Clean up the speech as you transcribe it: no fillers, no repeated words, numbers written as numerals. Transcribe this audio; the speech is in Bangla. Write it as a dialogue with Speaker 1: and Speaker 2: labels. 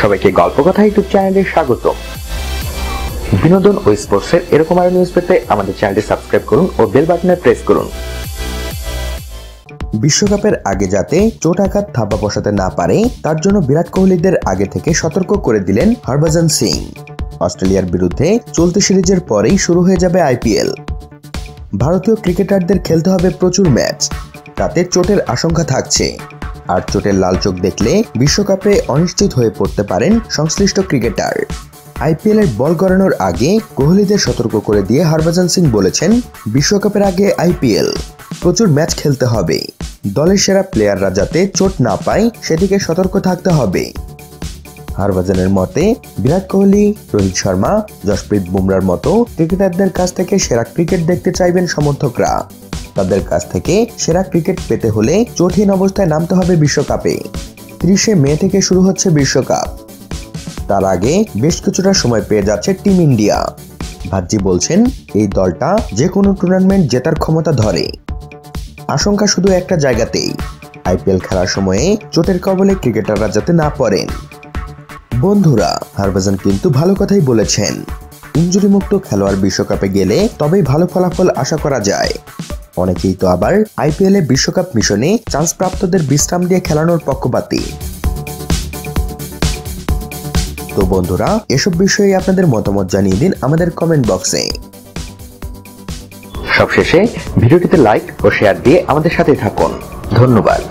Speaker 1: সবাইকে গল্প কথা ইউটিউব চ্যানেলে স্বাগত। বিনোদন ও স্পোর্টসের এরকম আরো নিউজ পেতে আমাদের চ্যানেলটি সাবস্ক্রাইব করুন ও বেল বাটনে প্রেস করুন। বিশ্বকাপের আগে যাতে চোট আঘাত থাবা বসাতে না পারে তার জন্য বিরাট কোহলিদের আগে থেকে সতর্ক করে দিলেন হরভজন সিং। অস্ট্রেলিয়ার বিরুদ্ধে চলতি সিরিজের পরেই শুরু হয়ে যাবে আইপিএল। ভারতীয় ক্রিকেটারদের খেলতে হবে প্রচুর ম্যাচ, তাতে চোটের আশঙ্কা থাকছে। আর চোটের লাল চোখ দেখলে বিশ্বকাপে অনিশ্চিত হয়ে পড়তে পারেন সংশ্লিষ্ট ক্রিকেটার। আইপিএল এর বল গড়ানোর আগে কোহলিদের সতর্ক করে দিয়ে হরভজন সিং বলেছেন, বিশ্বকাপের আগে আইপিএল, প্রচুর ম্যাচ খেলতে হবে, দলের সেরা প্লেয়াররা যাতে চোট না পায় সেদিকে সতর্ক থাকতে হবে। হরভজনের মতে বিরাট কোহলি, রোহিত শর্মা, জসপ্রীত বুমরার মতো ক্রিকেটারদের কাছ থেকে সেরা ক্রিকেট দেখতে চাইবেন সমর্থকরা। তাদের কাছ থেকে সেরা ক্রিকেট পেতে হলে চোটহীন অবস্থায় নামতে হবে বিশ্বকাপে। 30 মে থেকে শুরু হচ্ছে বিশ্বকাপ, তার আগে বেশ কিছুটা সময় পেয়ে যাচ্ছে টিম ইন্ডিয়া। ভাজ্জি বলছেন, এই দলটা যে কোনো টুর্নামেন্ট জেতার ক্ষমতা ধরে। আশঙ্কা শুধু একটা জায়গাতেই, আইপিএল খেলার সময়ে চোটের কবলে ক্রিকেটাররা যাতে না পড়েন। বন্ধুরা, হরভজন কিন্তু ভালো কথাই বলেছেন। ইনজুরি মুক্ত খেলোয়াড় বিশ্বকাপে গেলে তবেই ভালো ফলাফল আশা করা যায়। অনেকেই তো আবার আইপিএল এ বিশ্বকাপ মিশনে চান্স প্রাপ্তদের বিশ্রাম দিয়ে খেলানোর পক্ষপাতী। তো বন্ধুরা, এসব বিষয়ে আপনাদের মতামত জানিয়ে দিন আমাদের কমেন্ট বক্সে। সবশেষে ভিডিওটিতে লাইক ও শেয়ার দিয়ে আমাদের সাথে থাকুন। ধন্যবাদ।